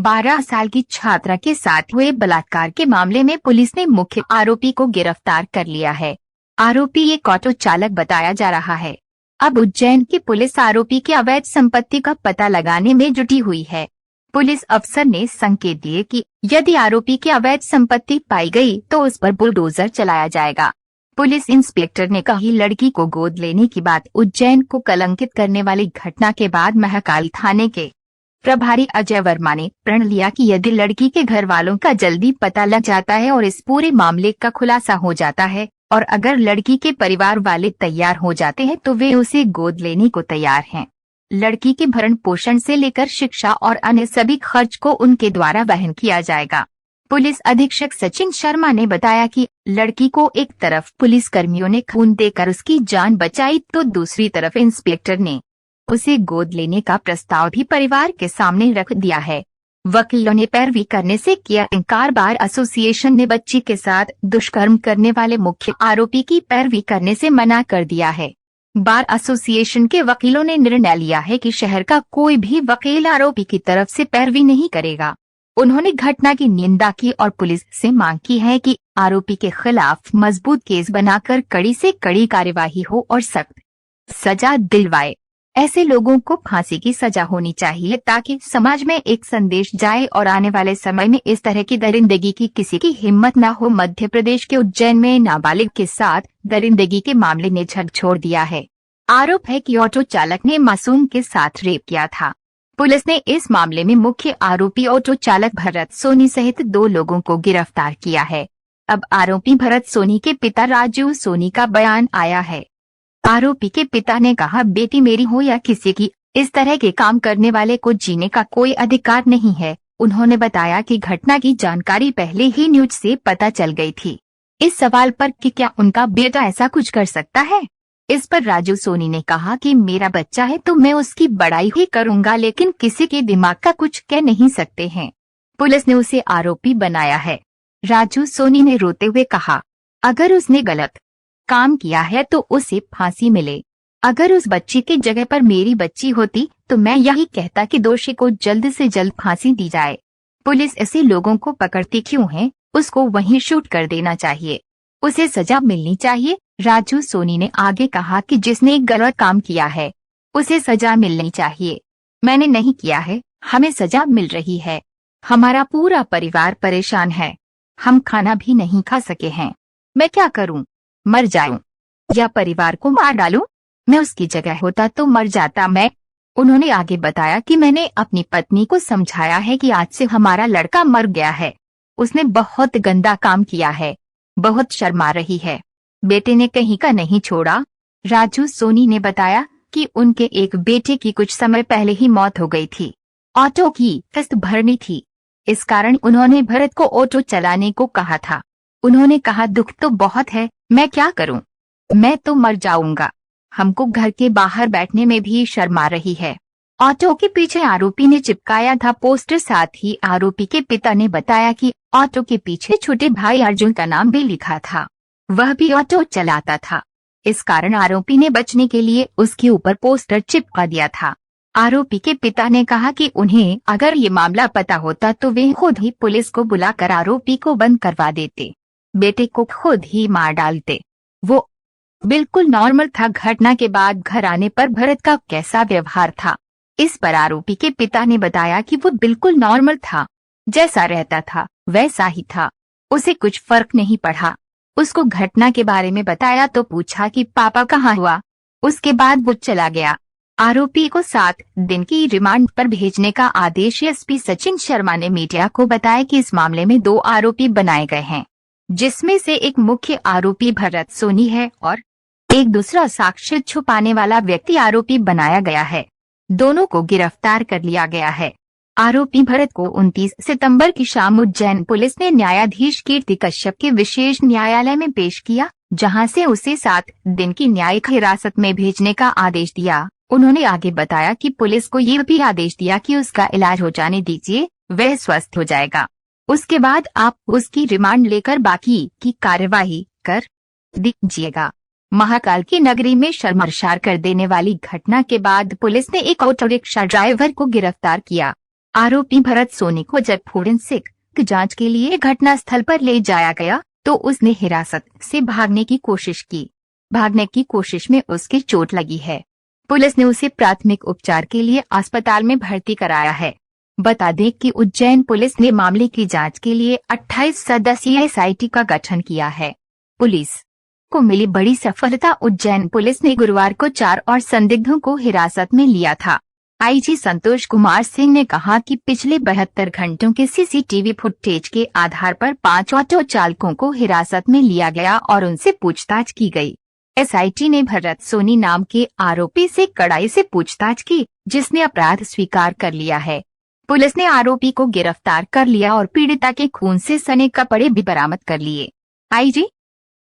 12 साल की छात्रा के साथ हुए बलात्कार के मामले में पुलिस ने मुख्य आरोपी को गिरफ्तार कर लिया है। आरोपी एक ऑटो चालक बताया जा रहा है। अब उज्जैन की पुलिस आरोपी की अवैध संपत्ति का पता लगाने में जुटी हुई है। पुलिस अफसर ने संकेत दिए कि यदि आरोपी की अवैध संपत्ति पाई गई तो उस पर बुलडोजर चलाया जाएगा। पुलिस इंस्पेक्टर ने कही, लड़की को गोद लेने की बात उज्जैन को कलंकित करने वाली घटना के बाद महाकाल थाने के प्रभारी अजय वर्मा ने प्रण लिया कि यदि लड़की के घर वालों का जल्दी पता लग जाता है और इस पूरे मामले का खुलासा हो जाता है और अगर लड़की के परिवार वाले तैयार हो जाते हैं तो वे उसे गोद लेने को तैयार हैं। लड़की के भरण पोषण से लेकर शिक्षा और अन्य सभी खर्च को उनके द्वारा वहन किया जाएगा। पुलिस अधीक्षक सचिन शर्मा ने बताया कि लड़की को एक तरफ पुलिस कर्मियों ने खून देकर उसकी जान बचाई तो दूसरी तरफ इंस्पेक्टर ने उसे गोद लेने का प्रस्ताव भी परिवार के सामने रख दिया है। वकीलों ने पैरवी करने से किया इनकार। बार एसोसिएशन ने बच्ची के साथ दुष्कर्म करने वाले मुख्य आरोपी की पैरवी करने से मना कर दिया है। बार एसोसिएशन के वकीलों ने निर्णय लिया है कि शहर का कोई भी वकील आरोपी की तरफ से पैरवी नहीं करेगा। उन्होंने घटना की निंदा की और पुलिस से मांग की है कि आरोपी के खिलाफ मजबूत केस बनाकर कड़ी से कड़ी कार्यवाही हो और सख्त सजा दिलवाए। ऐसे लोगों को फांसी की सजा होनी चाहिए ताकि समाज में एक संदेश जाए और आने वाले समय में इस तरह की दरिंदगी की किसी की हिम्मत न हो। मध्य प्रदेश के उज्जैन में नाबालिग के साथ दरिंदगी के मामले ने झकझोर दिया है। आरोप है कि ऑटो चालक ने मासूम के साथ रेप किया था। पुलिस ने इस मामले में मुख्य आरोपी ऑटो चालक भरत सोनी सहित 2 लोगों को गिरफ्तार किया है। अब आरोपी भरत सोनी के पिता राजू सोनी का बयान आया है। आरोपी के पिता ने कहा, बेटी मेरी हो या किसी की, इस तरह के काम करने वाले को जीने का कोई अधिकार नहीं है। उन्होंने बताया कि घटना की जानकारी पहले ही न्यूज से पता चल गई थी। इस सवाल पर कि क्या उनका बेटा ऐसा कुछ कर सकता है, इस पर राजू सोनी ने कहा कि मेरा बच्चा है तो मैं उसकी बड़ाई ही करूंगा, लेकिन किसी के दिमाग का कुछ कह नहीं सकते हैं। पुलिस ने उसे आरोपी बनाया है। राजू सोनी ने रोते हुए कहा, अगर उसने गलत काम किया है तो उसे फांसी मिले। अगर उस बच्ची की जगह पर मेरी बच्ची होती तो मैं यही कहता कि दोषी को जल्द से जल्द फांसी दी जाए। पुलिस ऐसे लोगों को पकड़ती क्यों है? उसको वहीं शूट कर देना चाहिए, उसे सजा मिलनी चाहिए। राजू सोनी ने आगे कहा कि जिसने गलत काम किया है उसे सजा मिलनी चाहिए। मैंने नहीं किया है, हमें सजा मिल रही है। हमारा पूरा परिवार परेशान है, हम खाना भी नहीं खा सके हैं। मैं क्या करूं? मर जाऊं या परिवार को मार डालूं? मैं उसकी जगह होता तो मर जाता मैं। उन्होंने आगे बताया कि मैंने अपनी पत्नी को समझाया है कि आज से हमारा लड़का मर गया है, उसने बहुत गंदा काम किया है, बहुत शर्मा रही है। बेटे ने कहीं का नहीं छोड़ा। राजू सोनी ने बताया कि उनके एक बेटे की कुछ समय पहले ही मौत हो गई थी। ऑटो की किस्त भरनी थी, इस कारण उन्होंने भरत को ऑटो चलाने को कहा था। उन्होंने कहा, दुख तो बहुत है, मैं क्या करूं? मैं तो मर जाऊंगा। हमको घर के बाहर बैठने में भी शर्म आ रही है। ऑटो के पीछे आरोपी ने चिपकाया था पोस्टर। साथ ही आरोपी के पिता ने बताया कि ऑटो के पीछे छोटे भाई अर्जुन का नाम भी लिखा था, वह भी ऑटो चलाता था। इस कारण आरोपी ने बचने के लिए उसके ऊपर पोस्टर चिपका दिया था। आरोपी के पिता ने कहा कि उन्हें अगर ये मामला पता होता तो वे खुद ही पुलिस को बुलाकर आरोपी को बंद करवा देते, बेटे को खुद ही मार डालते। वो बिल्कुल नॉर्मल था। घटना के बाद घर आने पर भरत का कैसा व्यवहार था, इस पर आरोपी के पिता ने बताया कि वो बिल्कुल नॉर्मल था, जैसा रहता था वैसा ही था, उसे कुछ फर्क नहीं पड़ा। उसको घटना के बारे में बताया तो पूछा कि पापा कहाँ हुआ, उसके बाद वो चला गया। आरोपी को 7 दिन की रिमांड पर भेजने का आदेश एसपी सचिन शर्मा ने मीडिया को बताया कि इस मामले में 2 आरोपी बनाए गए हैं, जिसमें से एक मुख्य आरोपी भरत सोनी है और एक दूसरा साक्ष्य छुपाने वाला व्यक्ति आरोपी बनाया गया है। दोनों को गिरफ्तार कर लिया गया है। आरोपी भरत को 29 सितंबर की शाम उज्जैन पुलिस ने न्यायाधीश कीर्ति कश्यप के विशेष न्यायालय में पेश किया, जहां से उसे 7 दिन की न्यायिक हिरासत में भेजने का आदेश दिया। उन्होंने आगे बताया कि पुलिस को ये भी आदेश दिया कि उसका इलाज हो जाने दीजिए, वह स्वस्थ हो जाएगा, उसके बाद आप उसकी रिमांड लेकर बाकी की कार्यवाही कर दीजिएगा। महाकाल की नगरी में शर्मसार कर देने वाली घटना के बाद पुलिस ने एक ऑटो रिक्शा ड्राइवर को गिरफ्तार किया। आरोपी भरत सोनी को जब फोरेंसिक जांच के लिए घटनास्थल पर ले जाया गया तो उसने हिरासत से भागने की कोशिश की। भागने की कोशिश में उसके चोट लगी है। पुलिस ने उसे प्राथमिक उपचार के लिए अस्पताल में भर्ती कराया है। बता दें कि उज्जैन पुलिस ने मामले की जांच के लिए 28 सदस्यीय एसआईटी का गठन किया है। पुलिस को मिली बड़ी सफलता। उज्जैन पुलिस ने गुरुवार को 4 और संदिग्धों को हिरासत में लिया था। आईजी संतोष कुमार सिंह ने कहा कि पिछले 72 घंटों के सीसीटीवी फुटेज के आधार पर 5 ऑटो चालकों को हिरासत में लिया गया और उनसे पूछताछ की गई। एसआईटी ने भरत सोनी नाम के आरोपी से कड़ाई से पूछताछ की, जिसने अपराध स्वीकार कर लिया है। पुलिस ने आरोपी को गिरफ्तार कर लिया और पीड़िता के खून से सने कपड़े भी बरामद कर लिए। आईजी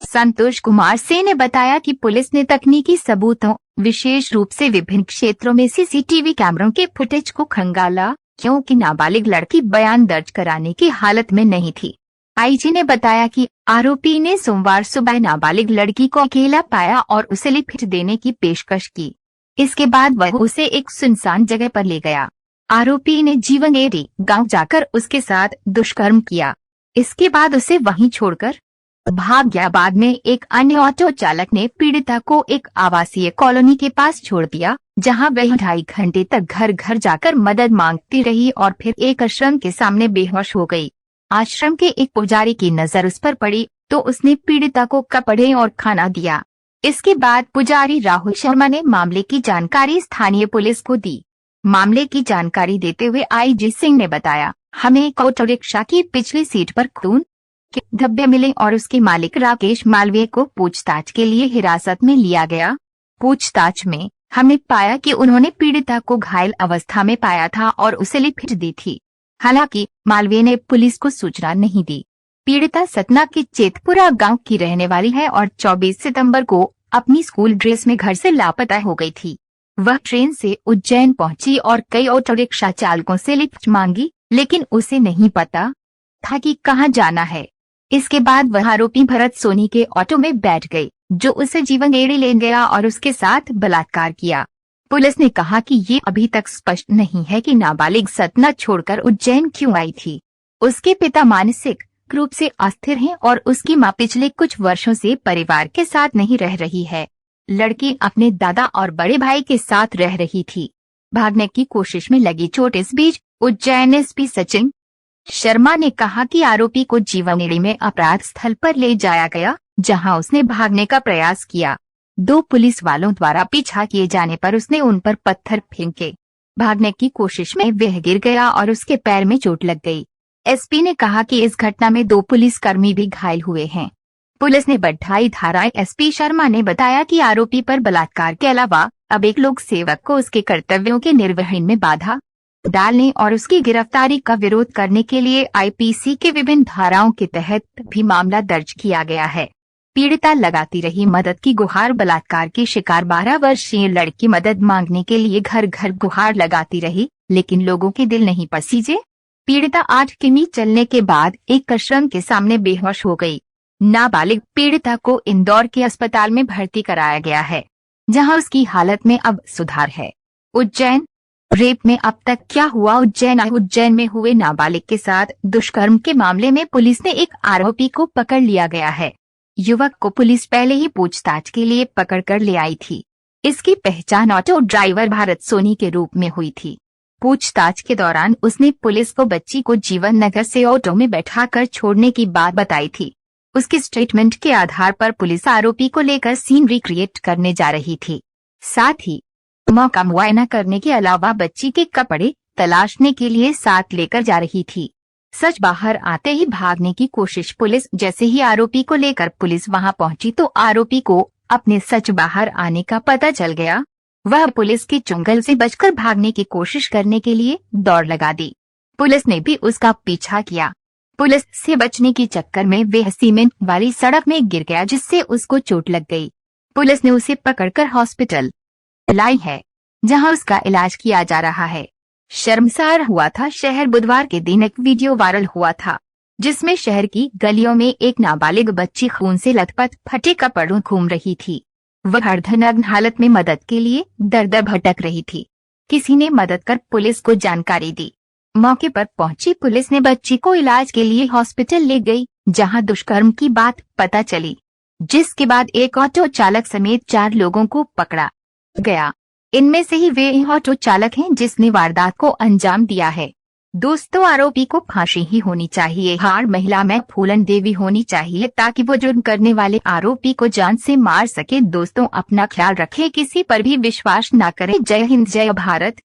संतोष कुमार सिंह ने बताया कि पुलिस ने तकनीकी सबूतों, विशेष रूप से विभिन्न क्षेत्रों में सीसीटीवी कैमरों के फुटेज को खंगाला, क्योंकि नाबालिग लड़की बयान दर्ज कराने की हालत में नहीं थी। आईजी ने बताया कि आरोपी ने सोमवार सुबह नाबालिग लड़की को अकेला पाया और उसे लिफ्ट देने की पेशकश की। इसके बाद वह उसे एक सुनसान जगह पर ले गया। आरोपी ने जीवनेरी गांव जाकर उसके साथ दुष्कर्म किया। इसके बाद उसे वहीं छोड़कर भाग गया। बाद में एक अन्य ऑटो चालक ने पीड़िता को एक आवासीय कॉलोनी के पास छोड़ दिया, जहां वह 2.5 घंटे तक घर घर जाकर मदद मांगती रही और फिर एक आश्रम के सामने बेहोश हो गई। आश्रम के एक पुजारी की नजर उस पर पड़ी तो उसने पीड़िता को कपड़े और खाना दिया। इसके बाद पुजारी राहुल शर्मा ने मामले की जानकारी स्थानीय पुलिस को दी। मामले की जानकारी देते हुए आईजी सिंह ने बताया, हमें एक ऑटो रिक्शा की पिछली सीट पर खून के धब्बे मिले और उसके मालिक राकेश मालवीय को पूछताछ के लिए हिरासत में लिया गया। पूछताछ में हमने पाया कि उन्होंने पीड़िता को घायल अवस्था में पाया था और उसे लिफ्ट दी थी। हालांकि मालवीय ने पुलिस को सूचना नहीं दी। पीड़िता सतना के चेतपुरा गांव की रहने वाली है और 24 सितंबर को अपनी स्कूल ड्रेस में घर से लापता हो गई थी। वह ट्रेन से उज्जैन पहुंची और कई ऑटो रिक्शा चालकों से लिफ्ट मांगी, लेकिन उसे नहीं पता था कि कहां जाना है। इसके बाद वह आरोपी भरत सोनी के ऑटो में बैठ गई, जो उसे जीवनेरी ले गया और उसके साथ बलात्कार किया। पुलिस ने कहा कि ये अभी तक स्पष्ट नहीं है कि नाबालिग सतना छोड़कर उज्जैन क्यों आई थी। उसके पिता मानसिक रूप से अस्थिर हैं और उसकी मां पिछले कुछ वर्षों से परिवार के साथ नहीं रह रही है। लड़की अपने दादा और बड़े भाई के साथ रह रही थी। भागने की कोशिश में लगी चोट। इस बीच उज्जैन एसपी सचिन शर्मा ने कहा कि आरोपी को जीवनेरी में अपराध स्थल पर ले जाया गया, जहां उसने भागने का प्रयास किया। 2 पुलिस वालों द्वारा पीछा किए जाने पर उसने उन पर पत्थर फेंके। भागने की कोशिश में वह गिर गया और उसके पैर में चोट लग गई। एसपी ने कहा कि इस घटना में 2 पुलिसकर्मी भी घायल हुए हैं। पुलिस ने बढ़ाई धाराएं। एसपी शर्मा ने बताया कि आरोपी पर बलात्कार के अलावा अब एक लोक सेवक को उसके कर्तव्यों के निर्वहन में बाधा डालने और उसकी गिरफ्तारी का विरोध करने के लिए आईपीसी के विभिन्न धाराओं के तहत भी मामला दर्ज किया गया है। पीड़िता लगाती रही मदद की गुहार। बलात्कार की शिकार 12 वर्षीय लड़की मदद मांगने के लिए घर घर गुहार लगाती रही, लेकिन लोगों के दिल नहीं पसीजे। पीड़िता 8 किमी चलने के बाद एक आश्रम के सामने बेहोश हो गई। नाबालिग पीड़िता को इंदौर के अस्पताल में भर्ती कराया गया है, जहां उसकी हालत में अब सुधार है। उज्जैन रेप में अब तक क्या हुआ? उज्जैन में हुए नाबालिग के साथ दुष्कर्म के मामले में पुलिस ने एक आरोपी को पकड़ लिया गया है। युवक को पुलिस पहले ही पूछताछ के लिए पकड़ कर ले आई थी। इसकी पहचान ऑटो ड्राइवर भरत सोनी के रूप में हुई थी। पूछताछ के दौरान उसने पुलिस को बच्ची को जीवन नगर से ऑटो में बैठाकर छोड़ने की बात बताई थी। उसके स्टेटमेंट के आधार पर पुलिस आरोपी को लेकर सीन रिक्रिएट करने जा रही थी। साथ ही मौका मुआयना करने के अलावा बच्ची के कपड़े तलाशने के लिए साथ लेकर जा रही थी। सच बाहर आते ही भागने की कोशिश। पुलिस जैसे ही आरोपी को लेकर पुलिस वहां पहुंची तो आरोपी को अपने सच बाहर आने का पता चल गया। वह पुलिस के चुंगल से बचकर भागने की कोशिश करने के लिए दौड़ लगा दी। पुलिस ने भी उसका पीछा किया। पुलिस से बचने के चक्कर में वह सीमेंट वाली सड़क में गिर गया, जिससे उसको चोट लग गई। पुलिस ने उसे पकड़कर हॉस्पिटल लाई है, जहां उसका इलाज किया जा रहा है। शर्मसार हुआ था शहर। बुधवार के दिन एक वीडियो वायरल हुआ था, जिसमें शहर की गलियों में एक नाबालिग बच्ची खून से लथपथ फटे कपड़ों घूम रही थी। वह अर्धनग्न हालत में मदद के लिए दर दर भटक रही थी। किसी ने मदद कर पुलिस को जानकारी दी। मौके पर पहुंची पुलिस ने बच्ची को इलाज के लिए हॉस्पिटल ले गई, जहां दुष्कर्म की बात पता चली, जिसके बाद एक ऑटो चालक समेत 4 लोगों को पकड़ा गया। इनमें से ही वे ऑटो चालक हैं जिसने वारदात को अंजाम दिया है। दोस्तों, आरोपी को फांसी ही होनी चाहिए। हर महिला में फूलन देवी होनी चाहिए ताकि वो जुर्म करने वाले आरोपी को जान से मार सके। दोस्तों, अपना ख्याल रखें, किसी पर भी विश्वास न करें। जय हिंद, जय भारत।